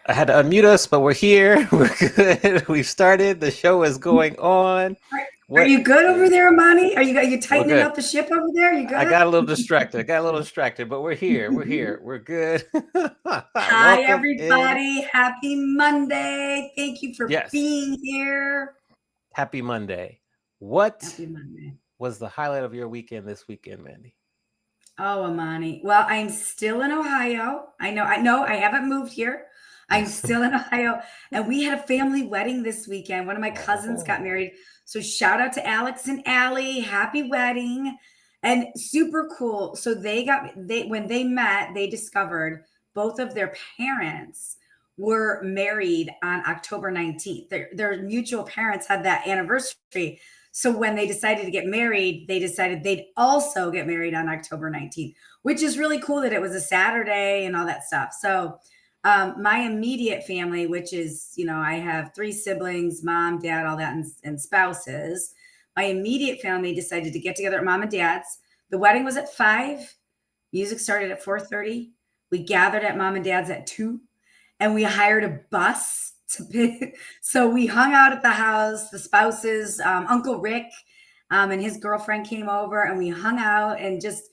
I had to unmute us, but we're here. We're good. We've started. The show is going on. Are What you good over is there, Amani? Are you We're tightening good. up the ship over there? You I good? got a little distracted. But we're here. We're here. We're good. Hi, Welcome in. everybody. Happy Monday. Thank you for Yes. being here. Happy Monday. What Happy Monday. was the highlight of your weekend this weekend, Mandy? Oh, Amani. Well, I'm still in Ohio. I know, I haven't moved here. I'm Yes. still in Ohio. And we had a family wedding this weekend. One of my cousins got Oh, married. So shout out to Alex and Allie. Happy wedding. And super cool. So when they met, they discovered both of their parents were married on October 19th. Their mutual parents had that anniversary. So when they decided to get married, they decided they'd also get married on October 19th, which is really cool that it was a Saturday and all that stuff. So my immediate family, which is, I have three siblings, mom, dad, all that, and spouses. My immediate family decided to get together at mom and dad's. The wedding was at 5. Music started at 4:30. We gathered at mom and dad's at 2, and we hired a bus to pick. So we hung out at the house. The spouses, Uncle Rick, and his girlfriend came over, and we hung out and just,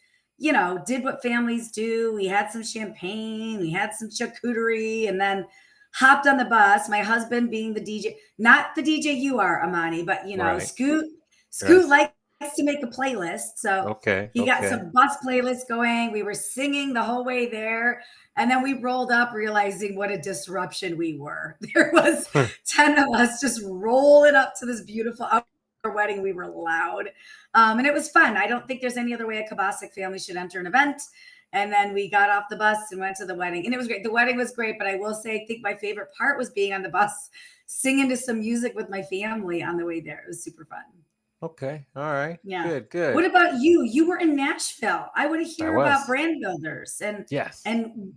did what families do. We had some champagne, we had some charcuterie, and then hopped on the bus. My husband being the DJ, not the DJ you are, Amani, but right. Scoot. Right. Scoot likes to make a playlist, so Okay. he got Okay. some bus playlists going. We were singing the whole way there. And then we rolled up realizing what a disruption we were. There was 10 of us just rolling up to this beautiful outdoor wedding. We were loud. And it was fun. I don't think there's any other way a Kabasic family should enter an event. And then we got off the bus and went to the wedding. And it was great. The wedding was great. But I will say, I think my favorite part was being on the bus, singing to some music with my family on the way there. It was super fun. Okay. All right. Yeah. Good. Good. What about you? You were in Nashville. I want to I hear about was. brand builders and Yes.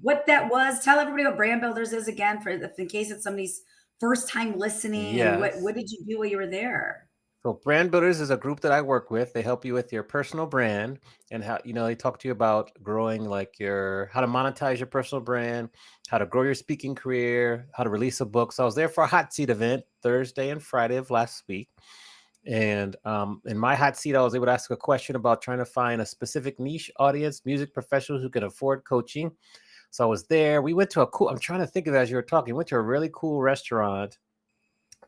what that was. Tell everybody what brand builders is again for in case it's somebody's first time listening. And what Yes. did you do while you were there? So Brand Builders is a group that I work with. They help you with your personal brand and how, they talk to you about growing like how to monetize your personal brand, how to grow your speaking career, how to release a book. So I was there for a hot seat event Thursday and Friday of last week. And in my hot seat, I was able to ask a question about trying to find a specific niche audience, music professionals who can afford coaching. So I was there. We went to I'm trying to think of it as you were talking, we went to a really cool restaurant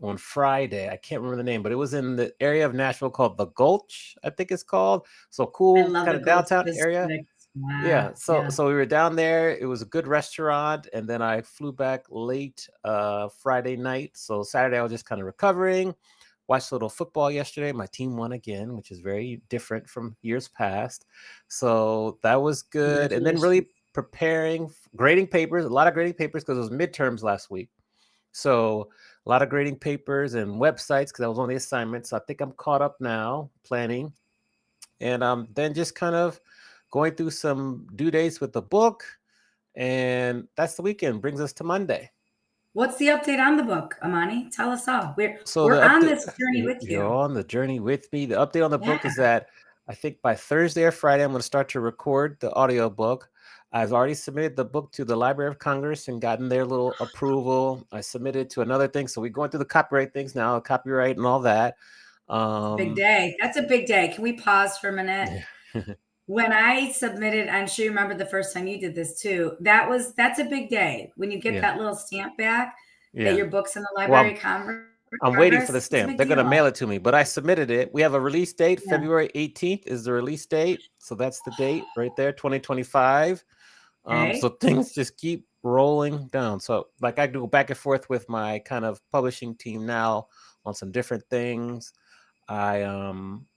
on Friday. I can't remember the name, but it was in the area of Nashville called the Gulch, I think it's called. So I cool love kind the of Gulf downtown area. District. Wow. Yeah. So Yeah. so we were down there. It was a good restaurant, and then I flew back late Friday night. So Saturday I was just kind of recovering. Watched a little football yesterday. My team won again, which is very different from years past. So that was good. And then Congratulations. really preparing, grading papers, a lot of grading papers because it was midterms last week. So a lot of grading papers and websites because I was on the assignment. So I think I'm caught up now, planning, and then just kind of going through some due dates with the book, and that's the weekend. Brings us to Monday. What's the update on the book, Amani? Tell us all. We're So we're the on update, this journey with you're you. on the journey with me. The update on the Yeah. book is that I think by Thursday or Friday, I'm going to start to record the audio book. I've already submitted the book to the Library of Congress and gotten their little approval. I submitted to another thing. So we're going through the copyright things now, copyright and all that. It's a big Um, day. That's a big day. Can we pause for a minute? yeah. When I submitted, I'm sure you remember the first time you did this too. That's a big day when you get Yeah. that little stamp back that Yeah. your book's in the Well, Library of I'm waiting for the Congress. It's a stamp. big They're going to deal. mail it to me, but I submitted it. We have a release date. Yeah. February 18th is the release date. So that's the date right there, 2025. So Okay. things just keep rolling down. So like I go back and forth with my kind of publishing team now on some different things. I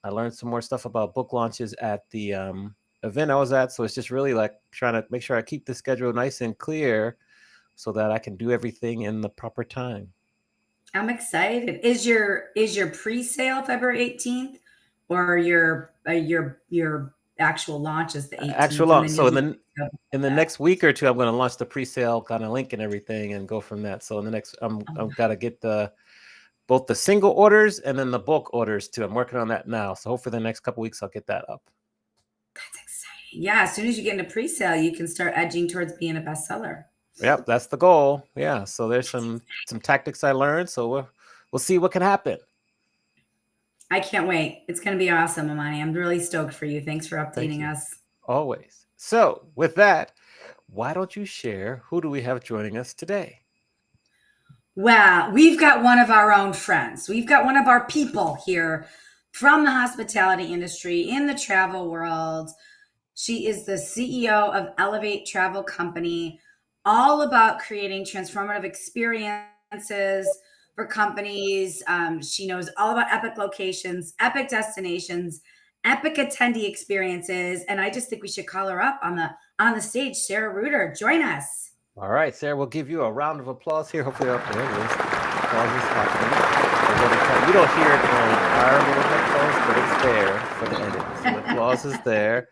learned some more stuff about book launches at the event I was at. So it's just really like trying to make sure I keep the schedule nice and clear so that I can do everything in the proper time. I'm excited. Is your pre-sale February 18th or your actual launch is the Actual 18th and launch. then So you'll in be the in the next week or two, I'm going to launch the pre-sale kind of link and everything and go from that. So in the next, I'm got to get both the single orders and then the bulk orders too. I'm working on that now. So hopefully the next couple weeks I'll get that up. That's exciting. Yeah, as soon as you get into pre-sale, you can start edging towards being a bestseller. Yep, that's the goal. Yeah. So there's some tactics I learned. So we'll see what can happen. I can't wait. It's going to be awesome, Amani. I'm really stoked for you. Thanks for Thank updating you. us. Always. So with that, why don't you share who do we have joining us today? Wow, we've got one of our own friends. We've got one of our people here from the hospitality industry in the travel world. She is the CEO of Elevate Travel Company, all about creating transformative experiences for companies. She knows all about epic locations, epic destinations, epic attendee experiences, and I just think we should call her up on the stage. Sarah Reuter, join us. All right, Sarah, we'll give you a round of applause here. Hopefully, there it is. Applause is happening. You don't hear it on our little headphones, but it's there for the edit. So the applause is there.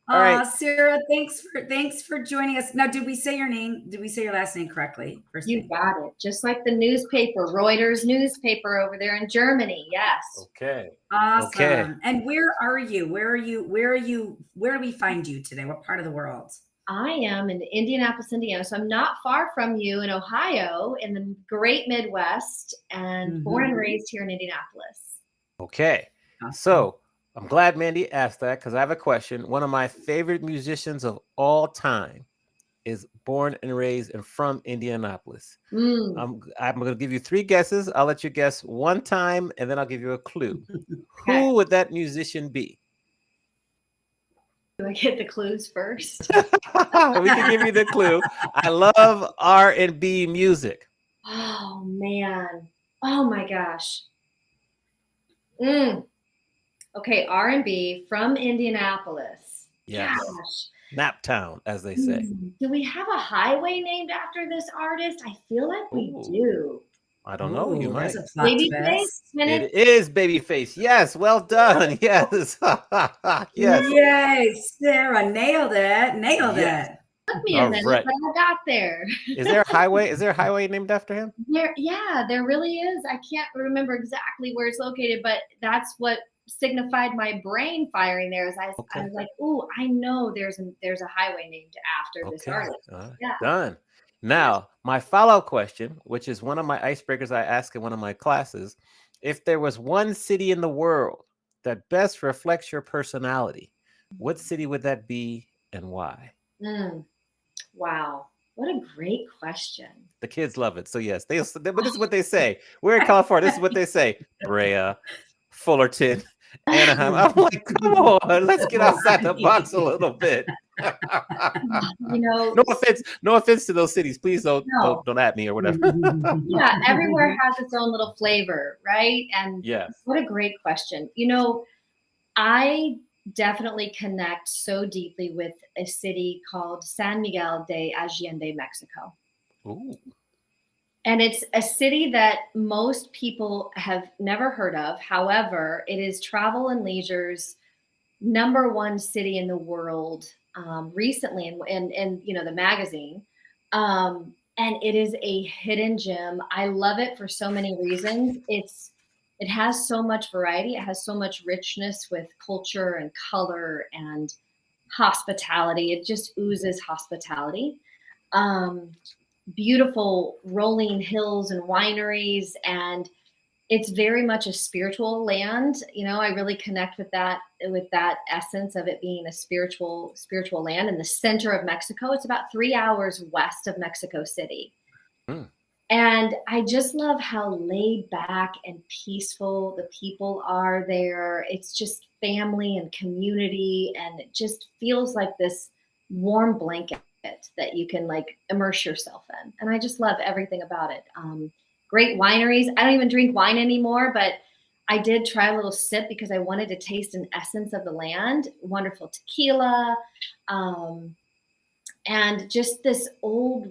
All right. Sarah, thanks for joining us. Now, did we say your name? Did we say your last name correctly? First You name. got it. Just like the newspaper, Reuters newspaper over there in Germany. Yes. Okay. Awesome. Okay. And where are you? Where do we find you today? What part of the world? I am in Indianapolis, Indiana. So I'm not far from you in Ohio, in the great Midwest, and born and raised here in Indianapolis. Okay. Awesome. So I'm glad Mandy asked that because I have a question. One of my favorite musicians of all time is born and raised and from Indianapolis. I'm going to give you 3 guesses. I'll let you guess one time, and then I'll give you a clue. Okay. Who would that musician be? Do I get the clues first? We can give you the clue. I love R&B music. Oh, man. Oh, my gosh. Okay, R&B from Indianapolis. Yes. Gosh. Naptown, as they say. Do we have a highway named after this artist? I feel like we do. I don't know. You might. That's a plot Babyface? It is Babyface. Yes, well done. Yes. Yes. Yay, Sarah, nailed it. Nailed Yes. it. Took me a minute, right. but I got there. Is there a highway? Is there a highway named after him? There really is. I can't remember exactly where it's located, but that's what signified my brain firing there. I was like, "Ooh, I know there's a highway named after this artist." Yeah. Done. Now, my follow-up question, which is one of my icebreakers I ask in one of my classes, if there was one city in the world that best reflects your personality, what city would that be and why? Wow. What a great question. The kids love it. So yes, but this is what they say. We're in California. This is what they say. Brea, Fullerton, Anaheim. I'm like, come on, let's get outside the box a little bit. No offense to those cities. Please don't at me or whatever. Yeah, everywhere has its own little flavor, right? And yes. What a great question. I definitely connect so deeply with a city called San Miguel de Allende, Mexico. Ooh. And it's a city that most people have never heard of. However, it is Travel and Leisure's #1 city in the world recently, in the magazine. And it is a hidden gem. I love it for so many reasons. It has so much variety. It has so much richness with culture and color and hospitality. It just oozes hospitality. Beautiful rolling hills and wineries, and it's very much a spiritual land. I really connect with that essence of it being a spiritual land in the center of Mexico. It's about 3 hours west of Mexico City. And I just love how laid back and peaceful the people are there. It's just family and community, and it just feels like this warm blanket that you can immerse yourself in. And I just love everything about it. Great wineries. I don't even drink wine anymore, but I did try a little sip because I wanted to taste an essence of the land. Wonderful tequila. And just this old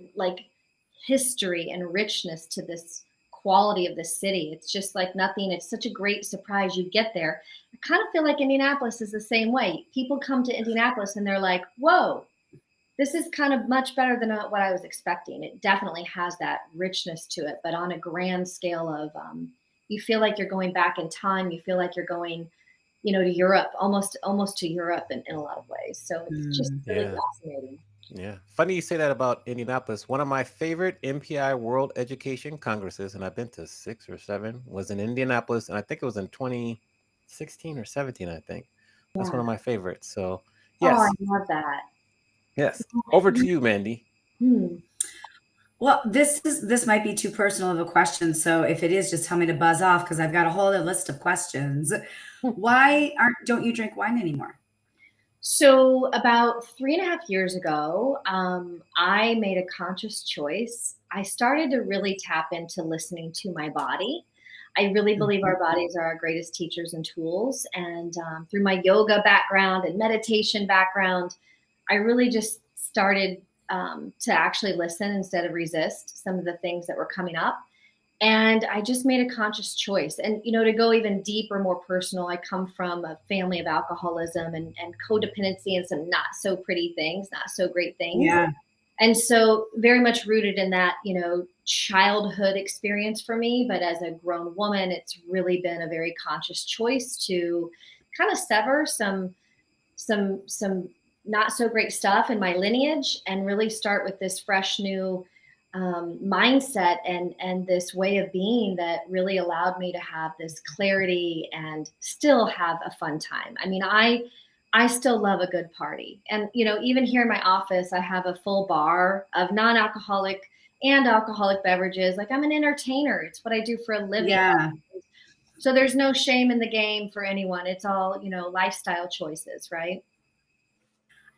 history and richness to this quality of the city. It's just like nothing. It's such a great surprise. You get there. I kind of feel like Indianapolis is the same way. People come to Indianapolis and they're like, whoa, this is kind of much better than what I was expecting. It definitely has that richness to it, but on a grand scale of, you feel like you're going back in time. You feel like you're going, to Europe, almost to Europe in a lot of ways. So it's just really fascinating. Yeah. Funny you say that about Indianapolis. One of my favorite MPI World Education Congresses, and I've been to 6 or 7, was in Indianapolis, and I think it was in 2016 or 17, I think. That's one Yeah. of my favorites. So, Oh, I yes. love that. Yes. Over to you, Mandy. Hmm. Well, this might be too personal of a question, so if it is, just tell me to buzz off because I've got a whole other list of questions. Why aren't don't you drink wine anymore? So, about 3.5 years ago, I made a conscious choice. I started to really tap into listening to my body. I really believe Mhm. our bodies are our greatest teachers and tools. And through my yoga background and meditation background, I really just started to actually listen instead of resist some of the things that were coming up. And I just made a conscious choice. And, to go even deeper, more personal, I come from a family of alcoholism and codependency and some not so pretty things, not so great things. Yeah. And so, very much rooted in that, childhood experience for me. But as a grown woman, it's really been a very conscious choice to kind of sever some not so great stuff in my lineage and really start with this fresh new mindset and this way of being that really allowed me to have this clarity and still have a fun time. I mean, I still love a good party. And even here in my office, I have a full bar of non-alcoholic and alcoholic beverages. Like, I'm an entertainer. It's what I do for a living. Yeah. So there's no shame in the game for anyone. It's all, lifestyle choices, right?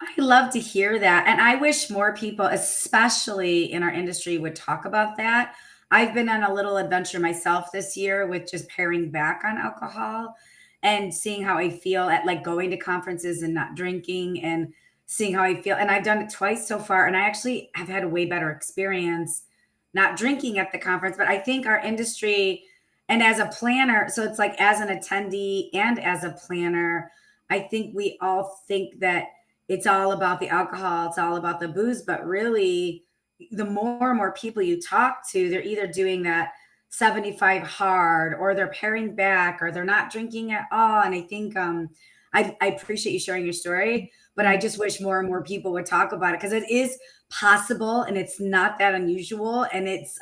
I love to hear that. And I wish more people, especially in our industry, would talk about that. I've been on a little adventure myself this year with just paring back on alcohol and seeing how I feel at like going to conferences and not drinking and seeing how I feel. And I've done it twice so far. And I actually have had a way better experience not drinking at the conference. But I think our industry, and as a planner, so it's like as an attendee and as a planner, I think we all think that it's all about the alcohol, it's all about the booze, but really the more and more people you talk to, they're either doing that 75 hard or they're paring back or they're not drinking at all. And I think I appreciate you sharing your story, but I just wish more and more people would talk about it because it is possible and it's not that unusual. And it's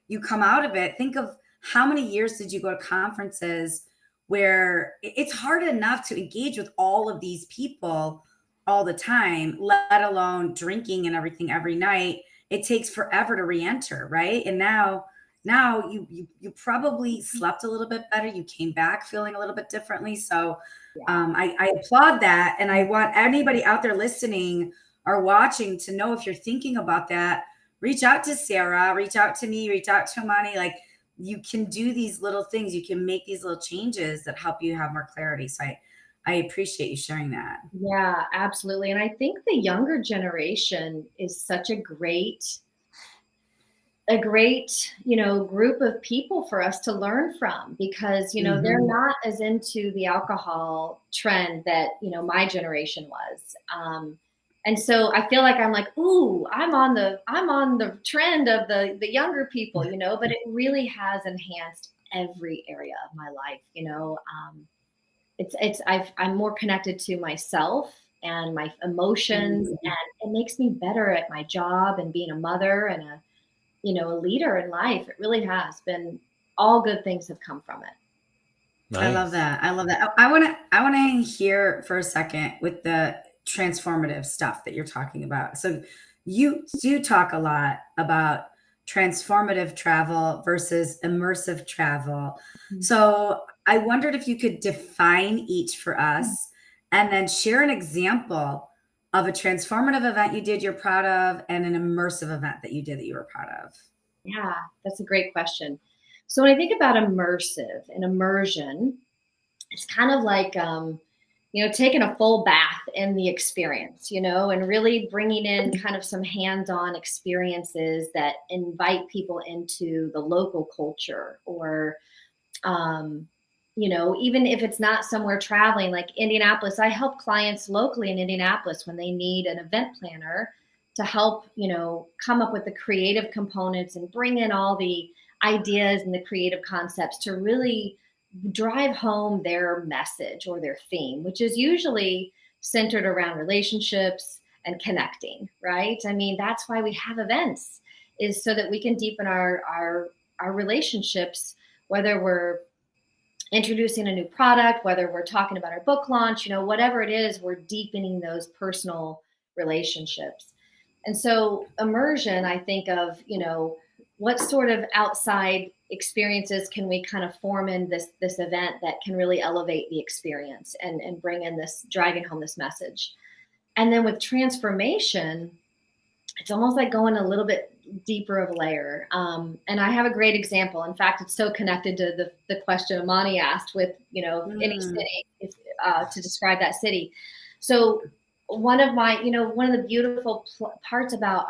you come out of it. Think of how many years did you go to conferences where it's hard enough to engage with all of these people all the time, let alone drinking and everything every night. It takes forever to re-enter, right? And now you probably slept a little bit better. You came back feeling a little bit differently. So Yeah. I applaud that. And I want anybody out there listening or watching to know if you're thinking about that, reach out to Sarah, reach out to me, reach out to Amani. Like you can do these little things, you can make these little changes that help you have more clarity. So I appreciate you sharing that. Yeah, absolutely. And I think the younger generation is such a great, group of people for us to learn from because, they're Mhm. not as into the alcohol trend that, my generation was. And so I feel like I'm like, ooh, I'm on the trend of the younger people, but it really has enhanced every area of my life, I'm more connected to myself and my emotions, Mhm. and it makes me better at my job and being a mother and a leader in life. It really has been, all good things have come from it. I love Nice. that. I love that. I want to hear for a second with the transformative stuff that you're talking about. So you do talk a lot about transformative travel versus immersive travel. So I wondered if you could define each for us and then share an example of a transformative event you did you're proud of and an immersive event that you did that you were proud of. Yeah, that's a great question. So when I think about immersive and immersion, it's kind of like taking a full bath in the experience, and really bringing in kind of some hands-on experiences that invite people into the local culture, or um, even if it's not somewhere traveling like Indianapolis. I help clients locally in Indianapolis when they need an event planner to help, come up with the creative components and bring in all the ideas and the creative concepts to really drive home their message or their theme, which is usually centered around relationships and connecting, right? I mean, that's why we have events, is so that we can deepen our relationships, whether we're introducing a new product, whether we're talking about our book launch, whatever it is, we're deepening those personal relationships. And so immersion, I think of, what sort of outside experiences can we kind of form in this event that can really elevate the experience and bring in this, driving home this message. And then with transformation, it's almost like going a little bit deeper of a layer. And I have a great example. In fact, it's so connected to the question Amani asked with, any city, to describe that city. So one of the beautiful parts about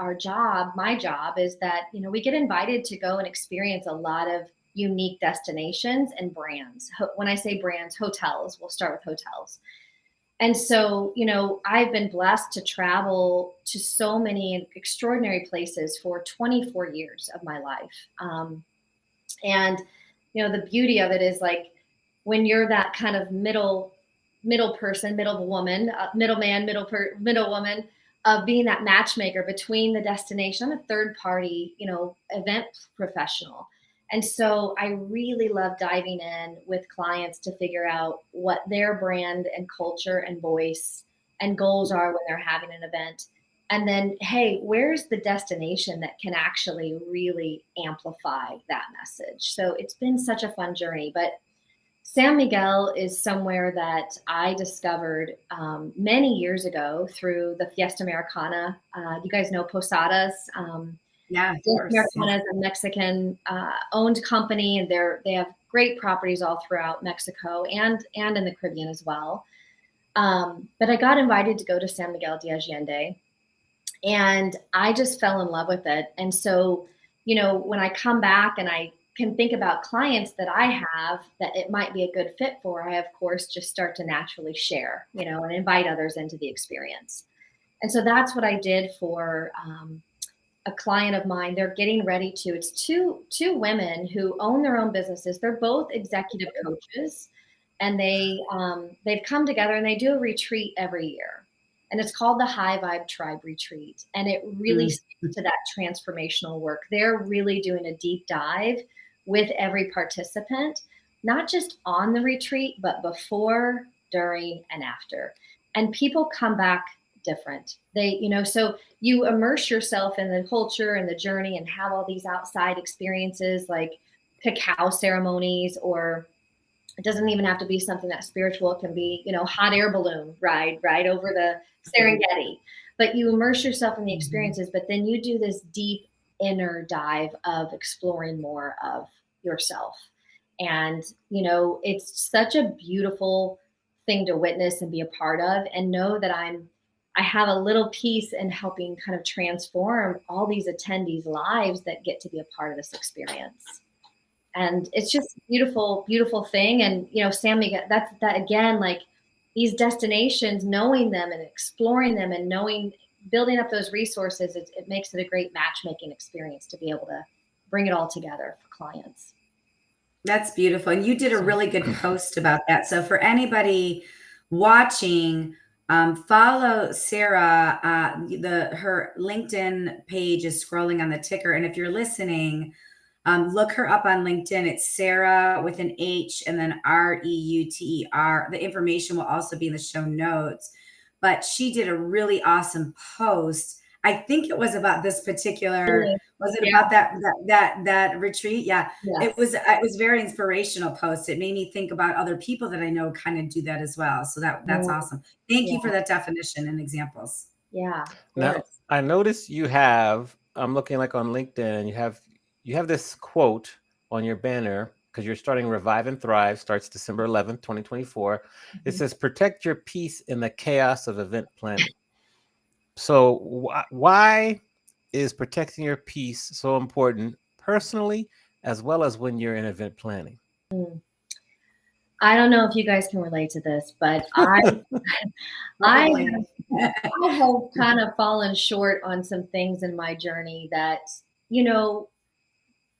my job is that, we get invited to go and experience a lot of unique destinations and brands. When I say brands, hotels, we'll start with hotels. And so, I've been blessed to travel to so many extraordinary places for 24 years of my life. And, the beauty of it is, like, when you're that kind of middle person, middle woman, middleman, middle woman, of being that matchmaker between the destination. I'm a third party, event professional. And so I really love diving in with clients to figure out what their brand and culture and voice and goals are when they're having an event. And then, hey, where's the destination that can actually really amplify that message? So it's been such a fun journey. But San Miguel is somewhere that I discovered many years ago through the Fiesta Americana. You guys know Posadas. Yeah, of course. Americana is a Mexican owned company, and they have great properties all throughout Mexico and in the Caribbean as well. But I got invited to go to San Miguel de Allende, and I just fell in love with it. And so, when I come back and I can think about clients that I have that it might be a good fit for, I, of course, just start to naturally share, and invite others into the experience. And so that's what I did for a client of mine. They're getting ready to, it's two women who own their own businesses. They're both executive coaches, and they've come together and they do a retreat every year. And it's called the High Vibe Tribe Retreat. And it really speaks to that transformational work. They're really doing a deep dive with every participant, not just on the retreat, but before, during, and after. And people come back different. So you immerse yourself in the culture and the journey and have all these outside experiences like cacao ceremonies, or it doesn't even have to be something that spiritual. It can be, hot air balloon ride over the Serengeti. But you immerse yourself in the experiences, but then you do this deep inner dive of exploring more of yourself. And, it's such a beautiful thing to witness and be a part of, and know that I have a little piece in helping kind of transform all these attendees' lives that get to be a part of this experience. And it's just a beautiful, beautiful thing. And, San Miguel, that again, like these destinations, knowing them and exploring them and building up those resources, it makes it a great matchmaking experience to be able to bring it all together for clients. That's beautiful. And you did a really good post about that. So for anybody watching, follow Sarah. Her LinkedIn page is scrolling on the ticker. And if you're listening, look her up on LinkedIn. It's Sarah with an H and then Reuter. The information will also be in the show notes. But she did a really awesome post. I think it was about this particular. Was it about that retreat? Yeah, yes. It was very inspirational post. It made me think about other people that I know kind of do that as well. So that's awesome. Thank you for that definition and examples. Yeah. Now I noticed you have. I'm looking like on LinkedIn, and you have this quote on your banner because you're starting Revive and Thrive. Starts December 11th, 2024. It says, "Protect your peace in the chaos of event planning." So why is protecting your peace so important personally, as well as when you're in event planning? I don't know if you guys can relate to this, but I have kind of fallen short on some things in my journey that,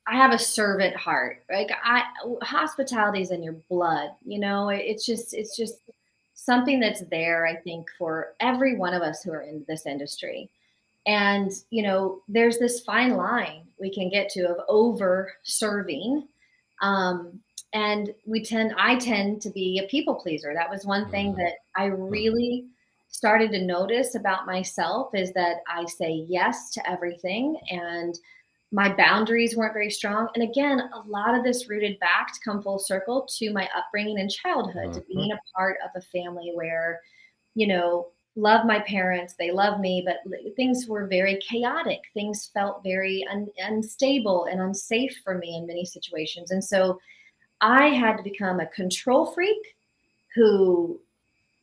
I have a servant heart. Like hospitality is in your blood. It's just something that's there, I think, for every one of us who are in this industry. And, there's this fine line we can get to of over serving. And I tend to be a people pleaser. That was one thing that I really started to notice about myself, is that I say yes to everything, and my boundaries weren't very strong. And again, a lot of this rooted back, to come full circle, to my upbringing in childhood, to being a part of a family where, love my parents, they love me, but things were very chaotic. Things felt very unstable and unsafe for me in many situations. And so I had to become a control freak who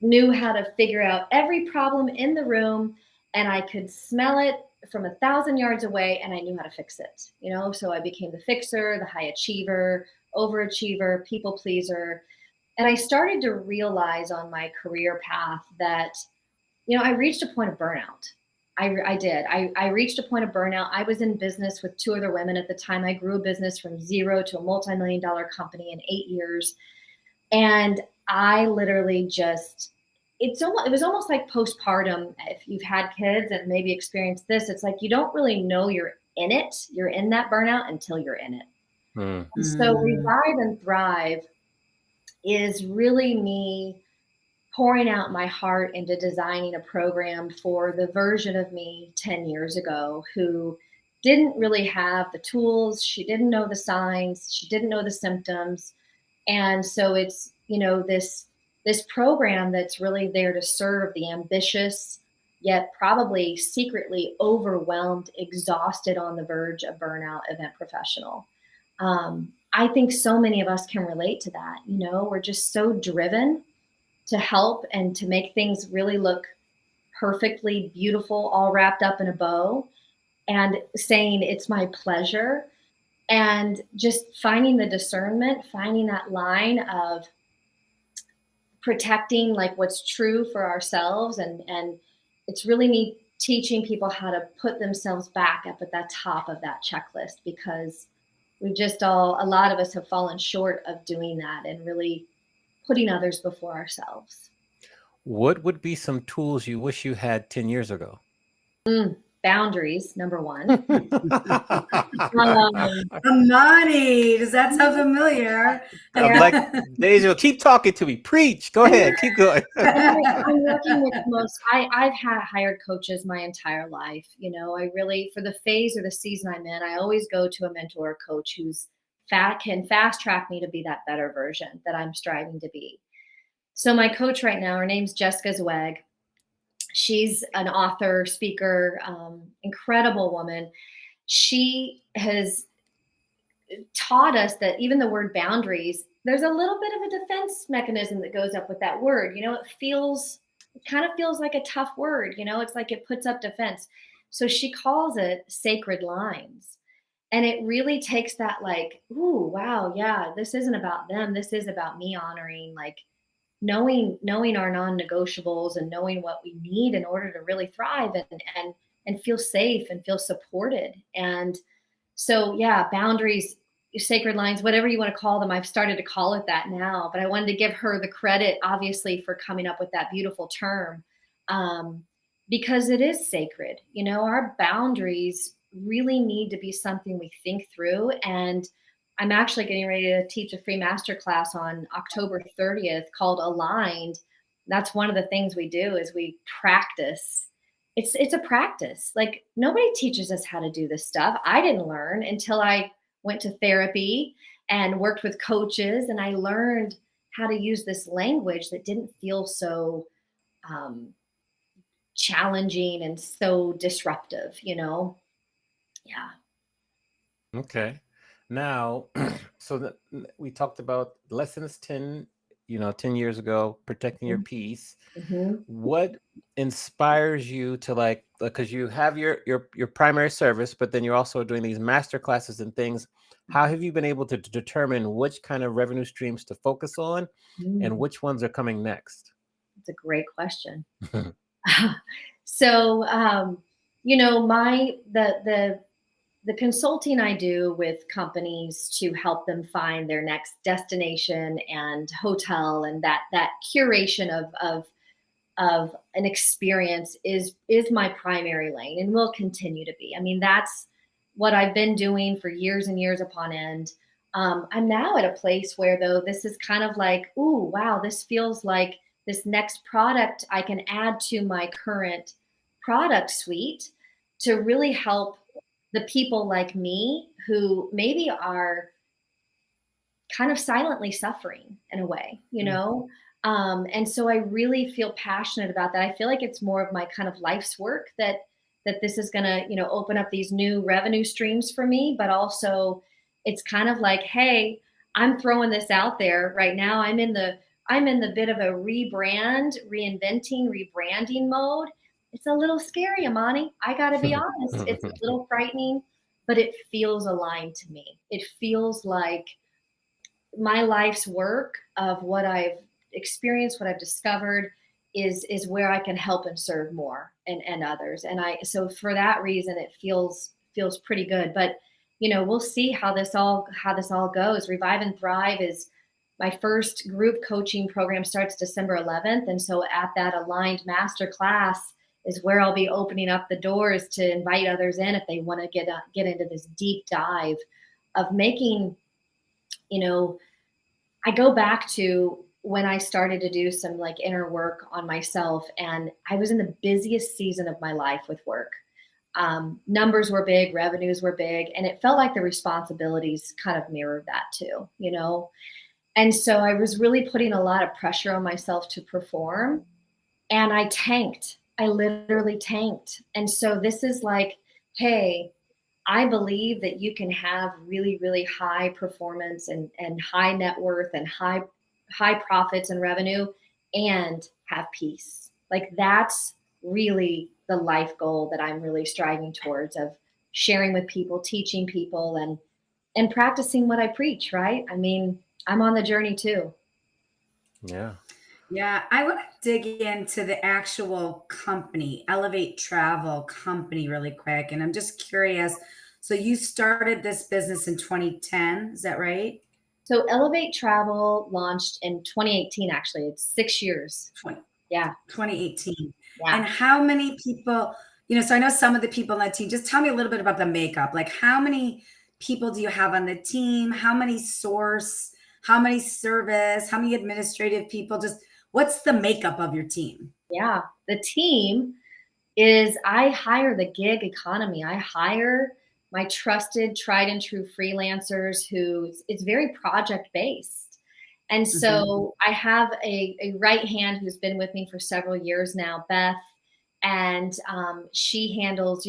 knew how to figure out every problem in the room, and I could smell it from 1,000 yards away, and I knew how to fix it. So I became the fixer, the high achiever, overachiever, people pleaser. And I started to realize on my career path that, I reached a point of burnout. I did. I reached a point of burnout. I was in business with two other women at the time. I grew a business from zero to a multi-million-dollar company in 8 years. And I literally it was almost like postpartum. If you've had kids and maybe experienced this, it's like you don't really know you're in it. You're in that burnout until you're in it. And so Revive and Thrive is really me pouring out my heart into designing a program for the version of me 10 years ago who didn't really have the tools. She didn't know the signs. She didn't know the symptoms. And so it's, this program that's really there to serve the ambitious, yet probably secretly overwhelmed, exhausted, on the verge of burnout event professional. I think so many of us can relate to that. We're just so driven to help and to make things really look perfectly beautiful, all wrapped up in a bow, and saying it's my pleasure. And just finding the discernment, finding that line of protecting like what's true for ourselves. And it's really me teaching people how to put themselves back up at the top of that checklist, because a lot of us have fallen short of doing that and really putting others before ourselves. What would be some tools you wish you had 10 years ago? Boundaries, number one. Amani, does that sound familiar? I'm like, Deja, keep talking to me. Preach. Go ahead. Keep going. I'm working with I've had hired coaches my entire life. I really, for the phase or the season I'm in, I always go to a mentor or coach who's can fast track me to be that better version that I'm striving to be. So my coach right now, her name's Jessica Zweig. She's an author, speaker, incredible woman. She has taught us that even the word boundaries, there's a little bit of a defense mechanism that goes up with that word. It kind of feels like a tough word. It's like it puts up defense. So she calls it sacred lines. And it really takes that like, ooh, wow, yeah, this isn't about them. This is about me honoring, like, knowing our non-negotiables and knowing what we need in order to really thrive and feel safe and feel supported. And so, yeah, boundaries, sacred lines, whatever you want to call them. I've started to call it that now, but I wanted to give her the credit, obviously, for coming up with that beautiful term, because it is sacred. Our boundaries really need to be something we think through. And I'm actually getting ready to teach a free masterclass on October 30th called Aligned. That's one of the things we do is we practice. It's a practice. Like, nobody teaches us how to do this stuff. I didn't learn until I went to therapy and worked with coaches, and I learned how to use this language that didn't feel so challenging and so disruptive, Yeah. Okay. Now, we talked about lessons 10 years ago, protecting your peace. Mm-hmm. What inspires you to, like, because you have your primary service, but then you're also doing these master classes and things. How have you been able to determine which kind of revenue streams to focus on and which ones are coming next? It's a great question. So, the the consulting I do with companies to help them find their next destination and hotel, and that curation of an experience is my primary lane and will continue to be. I mean, that's what I've been doing for years and years upon end. I'm now at a place where, though, this is kind of like, ooh, wow, this feels like this next product I can add to my current product suite to really help the people like me who maybe are kind of silently suffering in a way, you know? And so I really feel passionate about that. I feel like it's more of my kind of life's work that this is going to, you know, open up these new revenue streams for me, but also it's kind of like, hey, I'm throwing this out there right now. I'm in the bit of a rebranding mode. It's a little scary, Amani. I got to be honest. It's a little frightening, but it feels aligned to me. It feels like my life's work of what I've experienced, what I've discovered is where I can help and serve more and others. And so for that reason, it feels pretty good. But you know, we'll see how this all goes. Revive and Thrive is my first group coaching program, starts December 11th. And so at that aligned masterclass is where I'll be opening up the doors to invite others in if they want to get into this deep dive of making, you know, I go back to when I started to do some like inner work on myself, and I was in the busiest season of my life with work. Numbers were big, revenues were big, and it felt like the responsibilities kind of mirrored that too, you know? And so I was really putting a lot of pressure on myself to perform, and I tanked. I literally tanked. And so this is like, hey, I believe that you can have really, really high performance and high net worth and high profits and revenue and have peace. Like that's really the life goal that I'm really striving towards, of sharing with people, teaching people, and practicing what I preach, right? I mean, I'm on the journey too. Yeah. Yeah, I want to dig into the actual company, Elevate Travel Company, really quick. And I'm just curious. So you started this business in 2010, is that right? So Elevate Travel launched in 2018, actually. It's 6 years. 20, Yeah. 2018. Yeah. And how many people, so I know some of the people on the team, just tell me a little bit about the makeup. Like how many people do you have on the team? How many source? How many service? How many administrative people? Just what's the makeup of your team? Yeah. The team is, I hire the gig economy. I hire my trusted, tried and true freelancers who it's very project based. And Mhm. so I have a right hand who's been with me for several years now, Beth, and she handles,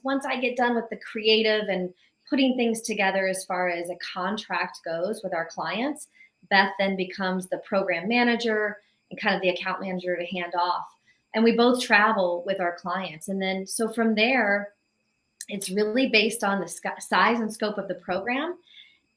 once I get done with the creative and putting things together as far as a contract goes with our clients, Beth then becomes the program manager and kind of the account manager to hand off. And we both travel with our clients. And then, so from there, it's really based on the size and scope of the program.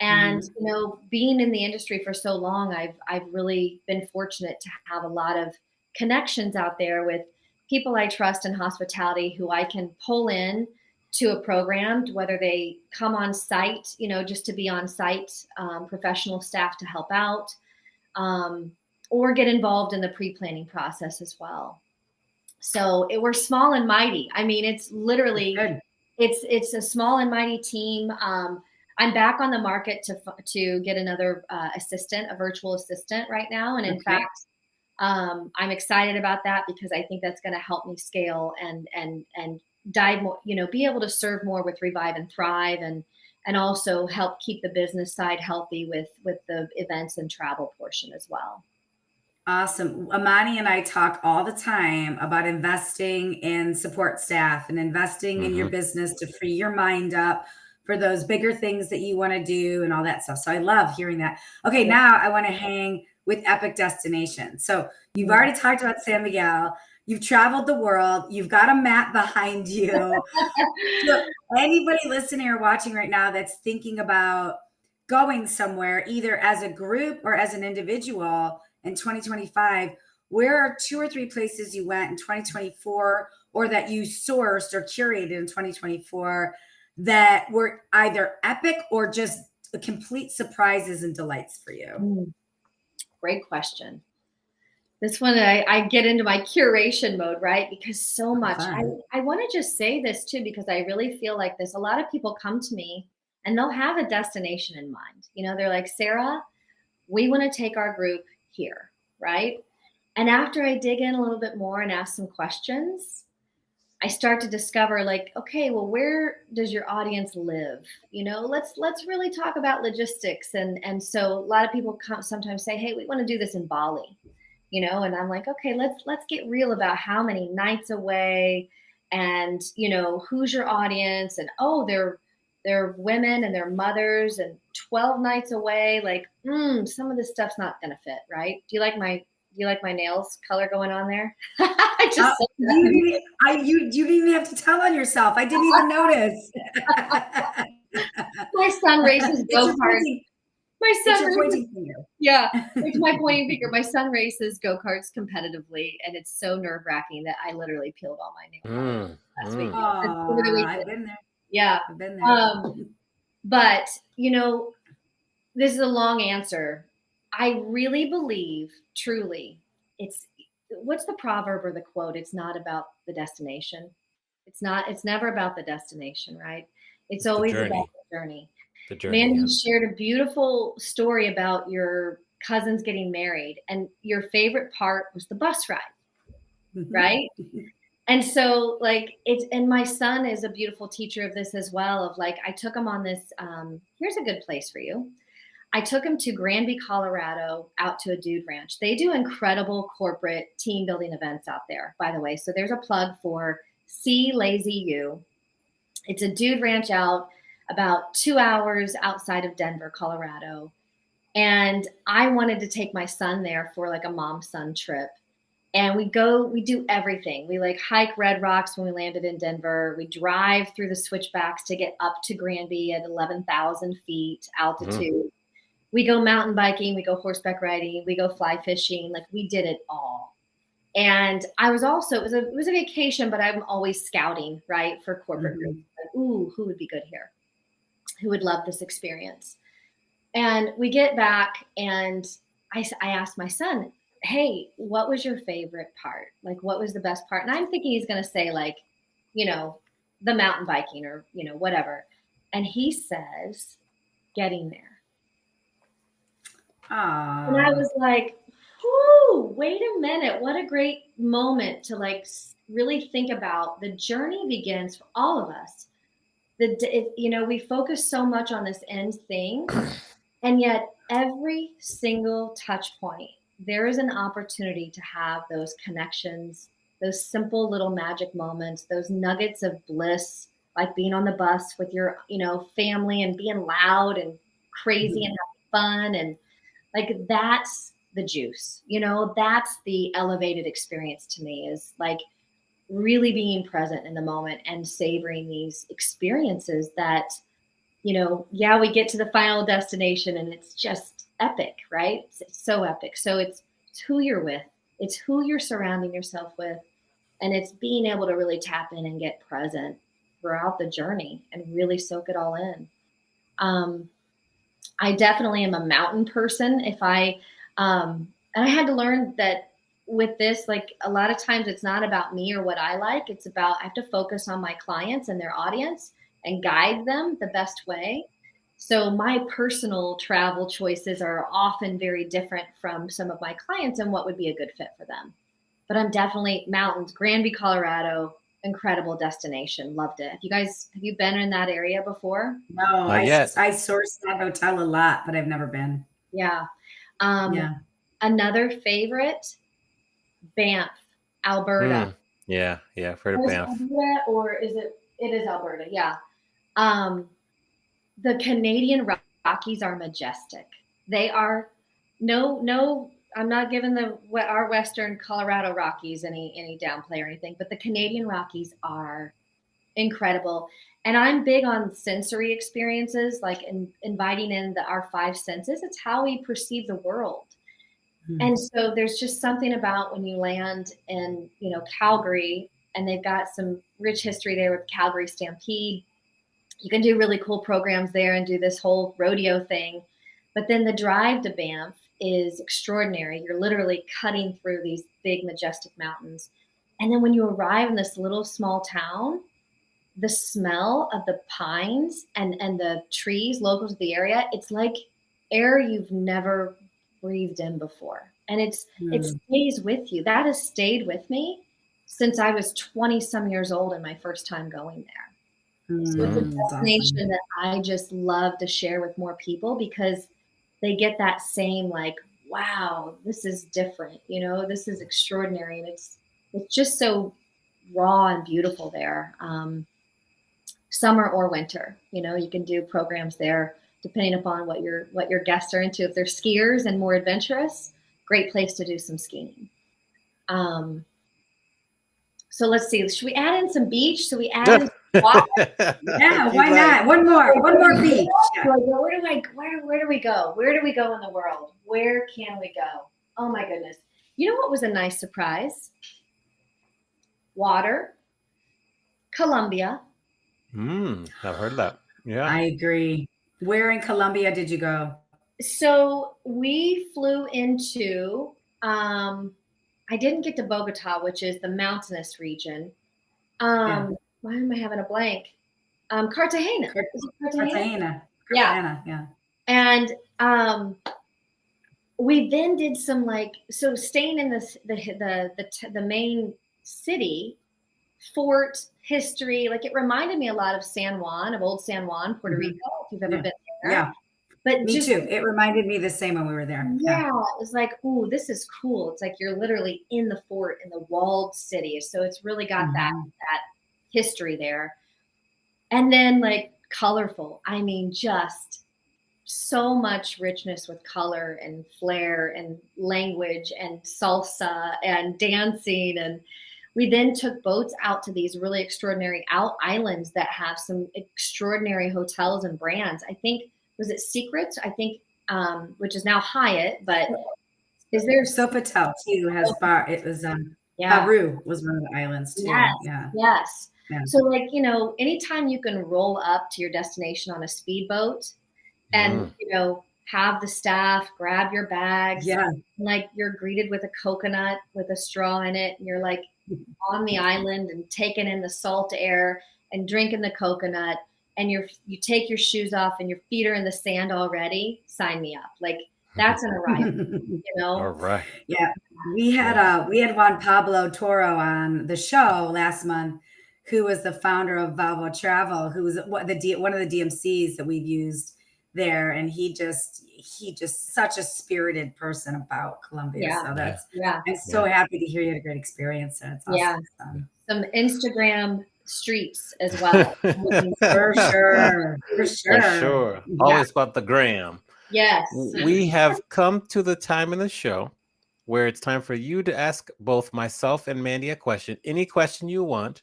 And Mhm. being in the industry for so long, I've really been fortunate to have a lot of connections out there with people I trust in hospitality who I can pull in to a program, whether they come on site, just to be on site, professional staff to help out, um, or get involved in the pre-planning process as well. So we're small and mighty. I mean, it's literally Good. it's a small and mighty team. I'm back on the market to get another assistant, a virtual assistant right now, and in Okay. fact, I'm excited about that because I think that's going to help me scale and dive more. Be able to serve more with Revive and Thrive, and also help keep the business side healthy with the events and travel portion as well. Awesome. Amani and I talk all the time about investing in support staff and investing in your Hmm. business to free your mind up for those bigger things that you want to do and all that stuff. So I love hearing that. Okay, Yeah. now I want to hang with epic destinations. So you've Mhm. already talked about San Miguel. You've traveled the world. You've got a map behind you. So anybody listening or watching right now that's thinking about going somewhere, either as a group or as an individual in 2025, where are two or three places you went in 2024 or that you sourced or curated in 2024 that were either epic or just complete surprises and delights for you? Great question. This one, I get into my curation mode, right? Because so much. I want to just say this too, because I really feel like this. A lot of people come to me and they'll have a destination in mind. They're like, Sarah, we want to take our group here, right? And after I dig in a little bit more and ask some questions, I start to discover like, okay, well, where does your audience live? Let's really talk about logistics. And so a lot of people sometimes say, hey, we want to do this in Bali, and I'm like, okay, let's get real about how many nights away and, who's your audience, and, oh, they're women and they're mothers and 12 nights away. Like, some of this stuff's not going to fit. Right. Do you like my nails color going on there? I just you didn't even have to tell on yourself. I didn't even notice. My son races go-karts. Pointing finger. Yeah, it's my pointing finger. My son races go-karts competitively, and it's so nerve-wracking that I literally peeled all my nails last week. Over the weekend. I've been there. Yeah. I've been there. But, this is a long answer. I really believe, truly, what's the proverb or the quote? It's not about the destination. It's never about the destination, right? It's always about the journey. Mandi shared a beautiful story about your cousins getting married, and your favorite part was the bus ride, right? And so and my son is a beautiful teacher of this as well, of like, I took him on this, here's a good place for you. I took him to Granby, Colorado, out to a dude ranch. They do incredible corporate team building events out there, by the way. So there's a plug for See Lazy You. It's a dude ranch out about 2 hours outside of Denver, Colorado. And I wanted to take my son there for like a mom-son trip. And we do everything. We like hike Red Rocks when we landed in Denver. We drive through the switchbacks to get up to Granby at 11,000 feet altitude. We go mountain biking, we go horseback riding, we go fly fishing. Like, we did it all. And I was also, it was a vacation, but I'm always scouting, right, for corporate groups. Like, ooh, who would be good here? Who would love this experience? And we get back, and I asked my son, hey, what was your favorite part? Like, what was the best part? And I'm thinking he's going to say, like, the mountain biking or, whatever. And he says, getting there. Aww. And I was like, whoo, wait a minute. What a great moment to like really think about. The journey begins for all of us. We focus so much on this end thing, and yet every single touch point, there is an opportunity to have those connections, those simple little magic moments, those nuggets of bliss, like being on the bus with your, family and being loud and crazy and having fun. And like, that's the juice, that's the elevated experience to me, is like really being present in the moment and savoring these experiences that, we get to the final destination and it's just epic, right? It's so epic. So it's who you're with, it's who you're surrounding yourself with, and it's being able to really tap in and get present throughout the journey and really soak it all in. I definitely am a mountain person. And I had to learn that with this, like, a lot of times it's not about me or what I like. It's about, I have to focus on my clients and their audience and guide them the best way. So my personal travel choices are often very different from some of my clients and what would be a good fit for them. But I'm definitely mountains, Granby, Colorado, incredible destination. Loved it. Have you been in that area before? No, I source that hotel a lot, but I've never been. Yeah. Another favorite, Banff, Alberta. Yeah. I've heard of Banff. Alberta, or it is Alberta. Yeah. The Canadian Rockies are majestic. They are no, I'm not giving our Western Colorado Rockies any downplay or anything, but the Canadian Rockies are incredible. And I'm big on sensory experiences, like inviting in our five senses. It's how we perceive the world. And so there's just something about when you land in, Calgary, and they've got some rich history there with Calgary Stampede. You can do really cool programs there and do this whole rodeo thing. But then the drive to Banff is extraordinary. You're literally cutting through these big, majestic mountains. And then when you arrive in this little small town, the smell of the pines and the trees local to the area, it's like air you've never breathed in before. And it stays with you. That has stayed with me since I was 20 some years old and my first time going there. So it's a destination awesome. that I just love to share with more people because they get that same like, wow, this is different, you know, this is extraordinary. And it's just so raw and beautiful there. Summer or winter, you know, you can do programs there depending upon what your guests are into. If they're skiers and more adventurous, great place to do some skiing. So let's see, should we add in some beach? So we add in water? Yeah, why not? One more beach. Yeah. Where do we go? Where do we go in the world? Where can we go? Oh my goodness. You know what was a nice surprise? Water, Colombia. I've heard that. Yeah. I agree. Where in Colombia did you go? So we flew into, I didn't get to Bogota, which is the mountainous region. Why am I having a blank? Cartagena. Is it Cartagena? Cartagena, yeah. And we then did some so staying in the main city, fort history, like it reminded me a lot of San Juan, of old San Juan, Puerto Rico, if you've ever been there. Yeah. But me too. It reminded me the same when we were there. Yeah. It was like, ooh, this is cool. It's like you're literally in the fort in the walled city. So it's really got that history there. And then like colorful. I mean, just so much richness with color and flair and language and salsa and dancing. And we then took boats out to these really extraordinary islands that have some extraordinary hotels and brands. I think, was it Secrets? I think, which is now Hyatt, but is there Sofitel too has bar? It was Baru was one of the islands too. Yes. So like, you know, anytime you can roll up to your destination on a speedboat and, you know, have the staff grab your bags. Yeah. Like you're greeted with a coconut with a straw in it. And you're like on the island and taking in the salt air and drinking the coconut. And you take your shoes off and your feet are in the sand already. Sign me up. Like that's an arrival, you know? All right. Yeah. We had Juan Pablo Toro on the show last month, who was the founder of Valvo Travel, who was one of the DMCs that we've used there. And he just such a spirited person about Colombia. So I'm so happy to hear you had a great experience. And it's awesome. Some Instagram streets as well. For sure. Always about the gram. Yes. We have come to the time in the show where it's time for you to ask both myself and Mandi a question. Any question you want.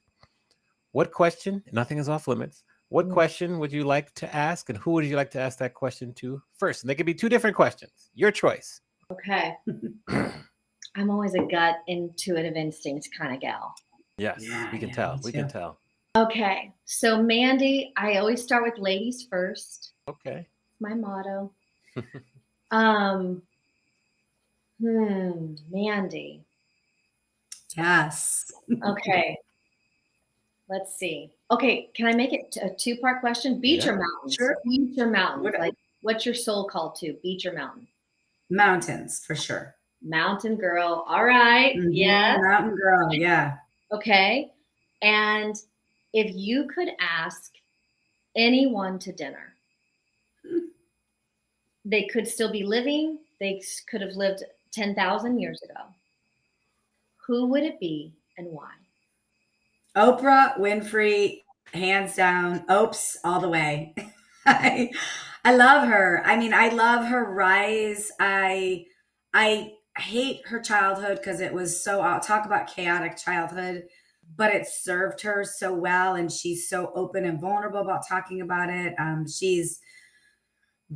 What question? Nothing is off limits. What question would you like to ask, and who would you like to ask that question to first? And they could be two different questions. Your choice. Okay. I'm always a gut, intuitive instinct kind of gal. Yes, we can tell. We can tell. Okay. So, Mandi, I always start with ladies first. Okay. My motto. Mandi. Yes. Okay. Let's see. Okay, can I make it a two-part question? Beach or mountains? Sure. Beach or mountains? Like, what's your soul called to? Beach or mountain? Mountains, for sure. Mountain girl. All right. Yeah. Mountain girl. Yeah. Okay. And if you could ask anyone to dinner, they could still be living. They could have lived 10,000 years ago. Who would it be and why? Oprah Winfrey, hands down. Oops, all the way. I love her. I mean, I love her rise. I hate her childhood because it was so, I'll talk about chaotic childhood, but it served her so well. And she's so open and vulnerable about talking about it. She's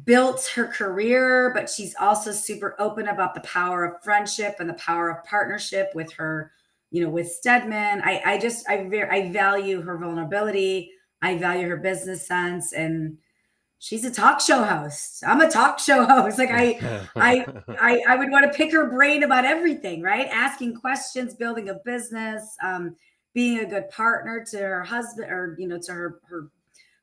built her career, but she's also super open about the power of friendship and the power of partnership with her, you know, with Stedman. I value her vulnerability. I value her business sense, and she's a talk show host. I'm a talk show host. Like I would want to pick her brain about everything, right? Asking questions, building a business, being a good partner to her husband, or to her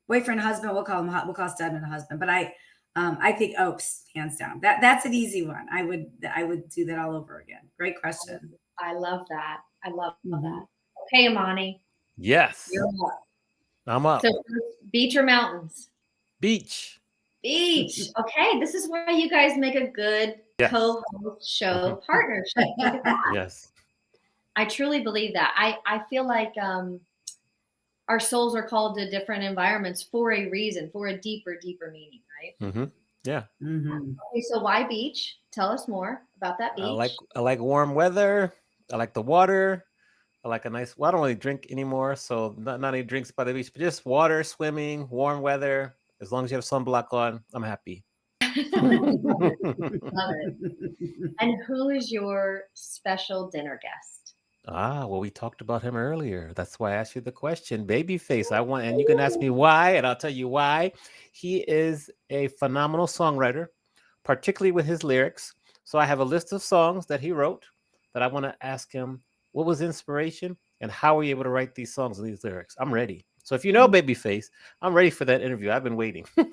boyfriend, husband. We'll call Stedman a husband. But I think Oaks, hands down. That's an easy one. I would do that all over again. Great question. I love that. I love Mhm. that. Okay, Amani, Yes, you're up. I'm up. So beach or mountains? Beach. Beach. Okay, this is why you guys make a good Yes. co-host Mhm. show partnership. Look at that. Yes. I truly believe that. I feel like our souls are called to different environments for a reason, for a deeper meaning, right? Yeah. Mhm. Okay, so why beach? Tell us more about that beach. I like warm weather. I like the water. I like a nice. Well, I don't really drink anymore, so not any drinks by the beach, but just water, swimming, warm weather. As long as you have sunblock on, I'm happy. Love it. Love it. And who is your special dinner guest? Well, we talked about him earlier. That's why I asked you the question. Babyface. And you can ask me why, and I'll tell you why. He is a phenomenal songwriter, particularly with his lyrics. So I have a list of songs that he wrote that I want to ask him what was inspiration and how were you able to write these songs and these lyrics? I'm ready. So if you know Babyface, I'm ready for that interview. I've been waiting. I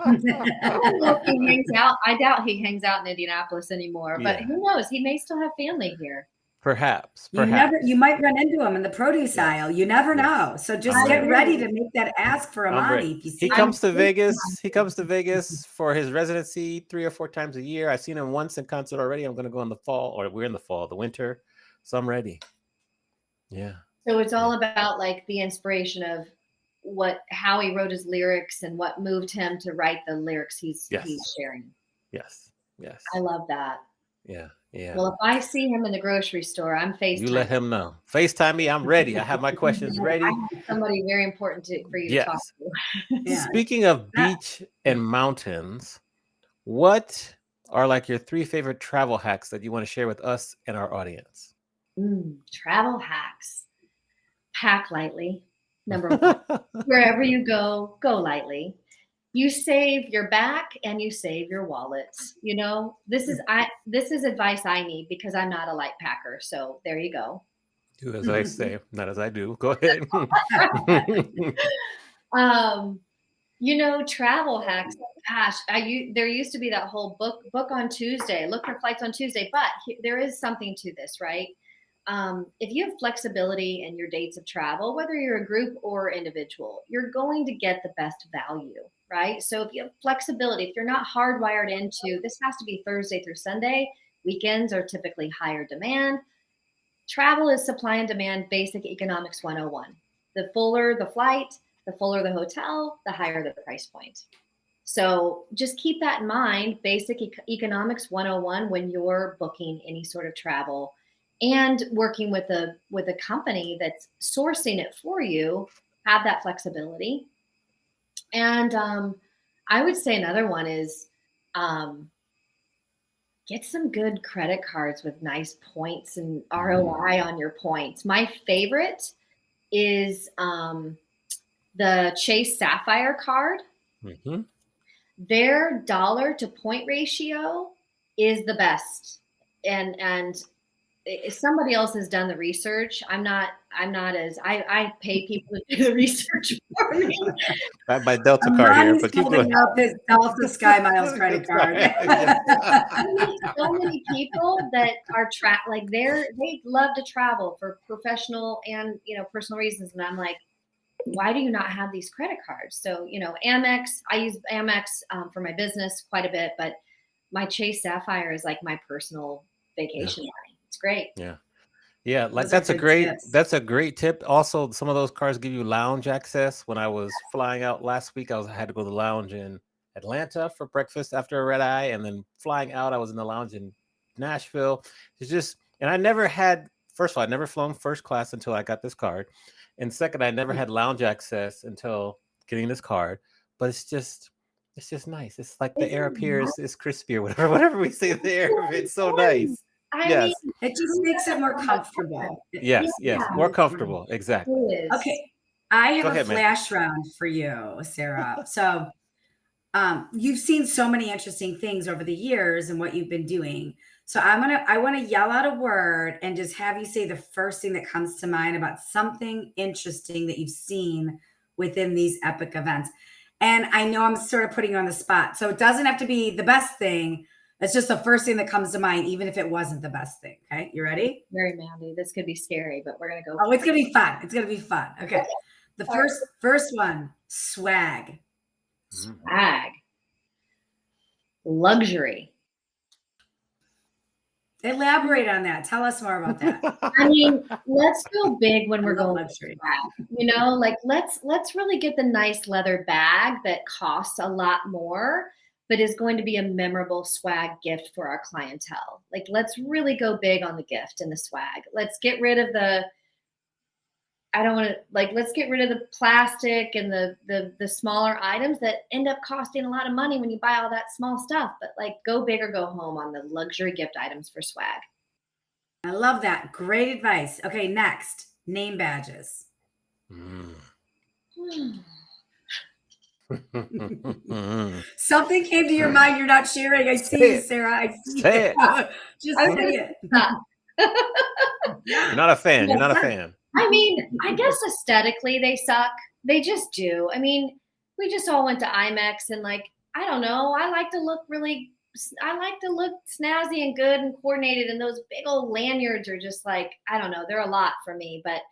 don't know if he hangs out. I doubt he hangs out in Indianapolis anymore, but Yeah, who knows? He may still have family here. perhaps, You perhaps. might run into him in the produce aisle. Yes, You never yes. know. So I'm just I get ready. ready agree. to make that ask for I'm ready. Amani if you He see him. I'm comes to thinking Vegas. He comes to Vegas for his residency 3 or 4 times a year. I've seen him once in concert already. I'm going to go in the fall, or we're in the fall, the winter. So I'm ready. Yeah, so it's yeah, all about like the inspiration of how he wrote his lyrics and what moved him to write the lyrics he's yes, sharing. yes, yes, I love that. yeah, yeah. Well, if I see him in the grocery store, I'm You let FaceTiming. him know. FaceTime me. I'm ready. I have my questions I ready. have somebody very important for you to talk Yes. to. Yeah. Speaking of That- beach and mountains, what are like your 3 favorite travel hacks that you want to share with us and our audience? Travel hacks. Pack lightly. Number one. Wherever you go lightly. You save your back and you save your wallets. This is advice I need because I'm not a light packer. So there you go. Do as I say, not as I do. Go ahead. um, travel hacks. Gosh, there used to be that whole book on Tuesday, look for flights on Tuesday, but there is something to this, right? If you have flexibility in your dates of travel, whether you're a group or individual, you're going to get the best value, right? So if you have flexibility, if you're not hardwired into this has to be Thursday through Sunday, weekends are typically higher demand. Travel is supply and demand, basic economics 101. The fuller the flight, the fuller the hotel, the higher the price point. So just keep that in mind, basic economics 101 when you're booking any sort of travel and working with a company that's sourcing it for you, have that flexibility. And I would say another one is um, get some good credit cards with nice points and ROI on your points. My favorite is the Chase Sapphire card. Mhm. Their dollar to point ratio is the best. And if somebody else has done the research, I'm not as I pay people to do the research for me. Got my Delta card here, Amani's but keep holding going. up his Delta Sky Miles credit That's card. right. Yes. I meet so many people that are like they love to travel for professional and personal reasons, and I'm like, why do you not have these credit cards? So Amex, I use Amex for my business quite a bit, but my Chase Sapphire is like my personal Yeah. vacation money. It's great. Yeah. Yeah, like Those are good tips. that's a great tip. Also, some of those cars give you lounge access. When I was flying out last week, I had to go to the lounge in Atlanta for breakfast after a red eye, and then flying out, I was in the lounge in Nashville. It's just, and I never had. First of all, I'd never flown first class until I got this card, and second, I never had lounge access until getting this card. But it's just nice. It's like the air up here is crispy or whatever, whatever we say there. It's so nice. I mean, Yes. It just makes it more comfortable. Yes, yes, yeah, more comfortable. it Exactly. is. Okay. I have Go a ahead, man. flash round for you, Sarah. So, you've seen so many interesting things over the years and what you've been doing. So I want to yell out a word and just have you say the first thing that comes to mind about something interesting that you've seen within these epic events. And I know I'm sort of putting you on the spot. So it doesn't have to be the best thing. It's just the first thing that comes to mind, even if it wasn't the best thing. Okay. You ready? Very Mandy. This could be scary, but we're gonna go. Oh, it's gonna be fun. It's gonna be fun. Okay. The All right. first one, swag. Swag. Luxury. Elaborate on that. Tell us more about that. I mean, let's go big when I we're love going with luxury. swag. Like let's really get the nice leather bag that costs a lot more, but is going to be a memorable swag gift for our clientele. Like let's really go big on the gift and the swag. Let's get rid of the I don't want to let's get rid of the plastic and the smaller items that end up costing a lot of money when you buy all that small stuff. But like go big or go home on the luxury gift items for swag. I love that. Great advice. Okay, next, name badges. Something came to your mind. You're not sharing. I see you, Sarah. I see Say it. it. Just say it. You're not a fan. You're not a fan. I mean, I guess aesthetically they suck. They just do. I mean, we just all went to IMAX and I don't know. I like to look snazzy and good and coordinated. And those big old lanyards are just I don't know. They're a lot for me, but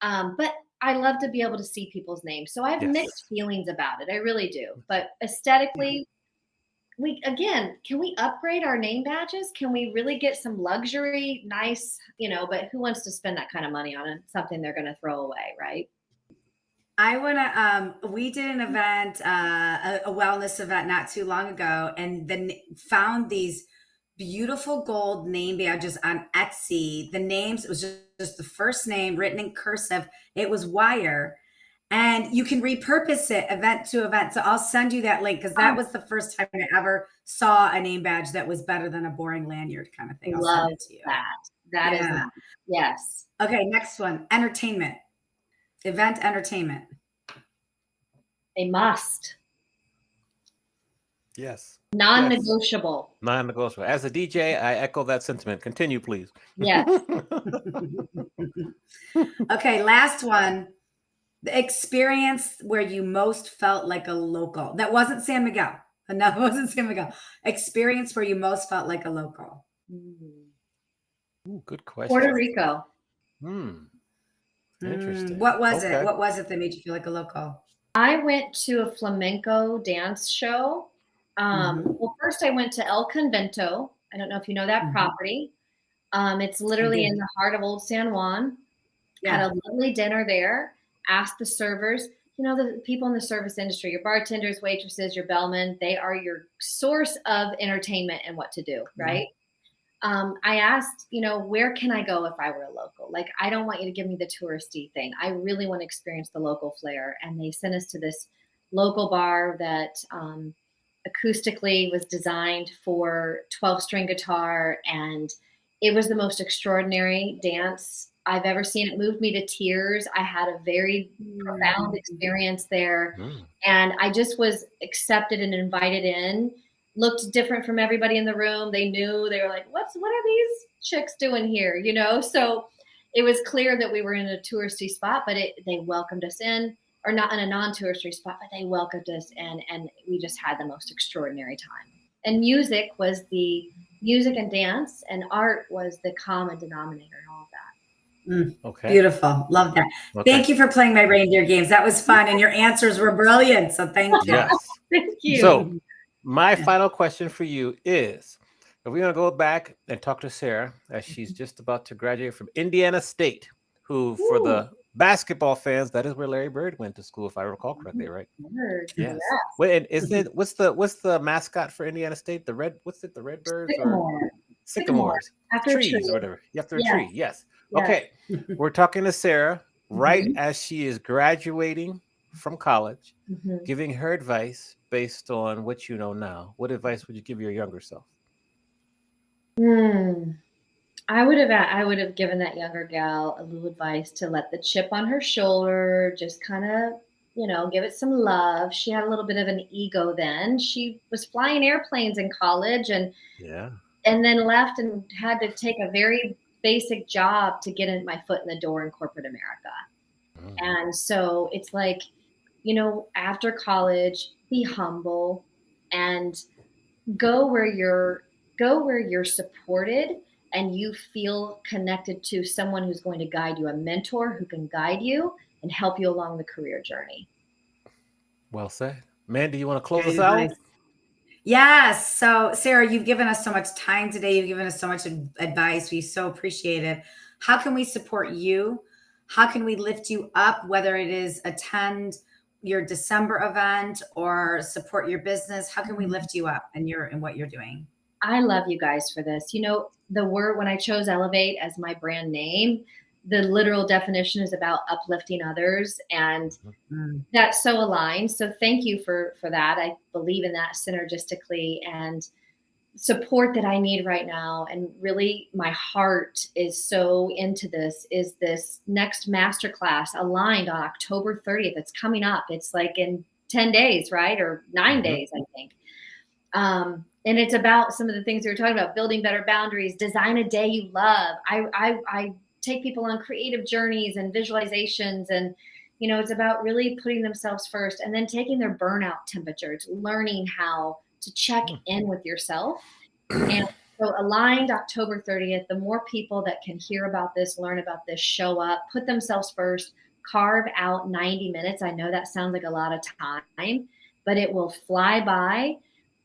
I love to be able to see people's names. So I have mixed feelings about it. I really do. But aesthetically, can we upgrade our name badges? Can we really get some luxury, nice, but who wants to spend that kind of money on something they're going to throw away, right? I want to, we did an event, a wellness event not too long ago, and then found these beautiful gold name badges on Etsy. The names, it was just the first name written in cursive. It was wire. And you can repurpose it event to event. So I'll send you that link because that was the first time I ever saw a name badge that was better than a boring lanyard kind of thing. I'll send it to you. That is nice. Yes. Okay, next one. Entertainment. Event entertainment. A must. Yes. Non-negotiable. Yes. Non-negotiable. As a DJ, I echo that sentiment. Continue, please. Yes. Okay, last one. The experience where you most felt like a local. That wasn't San Miguel. No, it wasn't San Miguel. Experience where you most felt like a local. Ooh, good question. Puerto Rico. Interesting. What was it? What was it that made you feel like a local? I went to a flamenco dance show. Well, first I went to El Convento. I don't know if you know that property. It's literally in the heart of Old San Juan. Had a lovely dinner there. Asked the servers, the people in the service industry, your bartenders, waitresses, your bellmen, they are your source of entertainment and what to do, right? I asked, where can I go if I were a local? I don't want you to give me the touristy thing. I really want to experience the local flair. And they sent us to this local bar that acoustically was designed for 12-string guitar. And it was the most extraordinary dance I've ever seen. It moved me to tears. I had a very profound experience there. And I just was accepted and invited in. Looked different from everybody in the room. They knew, they were like, what are these chicks doing here? So it was clear that we were in a touristy spot, but they welcomed us in, or not in a non-touristy spot, but they welcomed us in, and we just had the most extraordinary time. And music and dance and art was the common denominator in all of that. Okay. Beautiful. Love that. Okay. Thank you for playing my reindeer games. That was fun. And your answers were brilliant. So thank you. Yes. Thank you. So my final question for you is, if we're going to go back and talk to Sarah, as she's just about to graduate from Indiana State, who for the basketball fans, that is where Larry Bird went to school, if I recall correctly, right? Yes. Wait, and what's the mascot for Indiana State? The Redbirds or Sycamores? After trees or whatever. After a tree. Yes. Okay. We're talking to Sarah right as she is graduating from college, giving her advice based on what you know now. What advice would you give your younger self? I would have given that younger gal a little advice to let the chip on her shoulder, just kind of, give it some love. She had a little bit of an ego then. She was flying airplanes in college Yeah. and then left and had to take a very basic job to get my foot in the door in corporate America. Mhm. And so it's like, after college, be humble and go where you're supported and you feel connected to someone who's going to guide you, a mentor who can guide you and help you along the career journey. Well said. Mandy, you want to close Great us advice. out? Yes. So, Sarah, you've given us so much time today. You've given us so much advice. We so appreciate it. How can we support you? How can we lift you up, whether it is attend your December event or support your business? How can we lift you up in what you're doing? I love you guys for this. The word, when I chose Elevate as my brand name, the literal definition is about uplifting others, and Mm. that's so aligned. So thank you for that. I believe in that synergistically, and support that I need right now. And really my heart is so into this is this next masterclass aligned on October 30th. It's coming up. It's like in 10 days, right? Or 9 Mhm. days, I think. And it's about some of the things we were talking about: building better boundaries, design a day you love. I take people on creative journeys and visualizations, and it's about really putting themselves first and then taking their burnout temperatures, learning how to check in with yourself. And so aligned October 30th, the more people that can hear about this, learn about this, show up, put themselves first, carve out 90 minutes. I know that sounds like a lot of time, but it will fly by.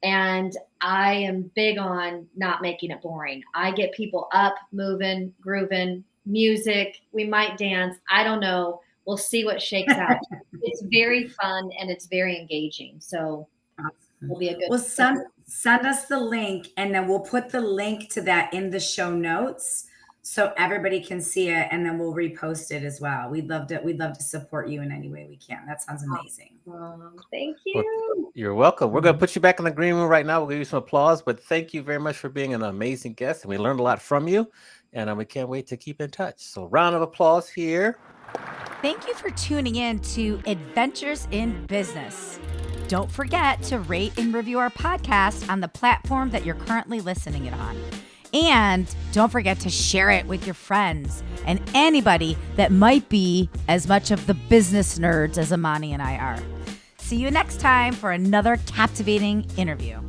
And I am big on not making it boring. I get people up, moving, grooving, music. We might dance. I don't know. We'll see what shakes out. It's very fun and it's very engaging. So Awesome. it'll be a good. Well, send us the link, and then we'll put the link to that in the show notes so everybody can see it, and then we'll repost it as well. We'd love to support you in any way we can. That sounds amazing. Thank Well, you. you're welcome. We're going to put you back in the green room right now. We'll give you some applause, but thank you very much for being an amazing guest. And we learned a lot from you, and we can't wait to keep in touch. So round of applause here. Thank you for tuning in to Adventures in Business. Don't forget to rate and review our podcast on the platform that you're currently listening it on. And don't forget to share it with your friends and anybody that might be as much of the business nerds as Amani and I are. See you next time for another captivating interview.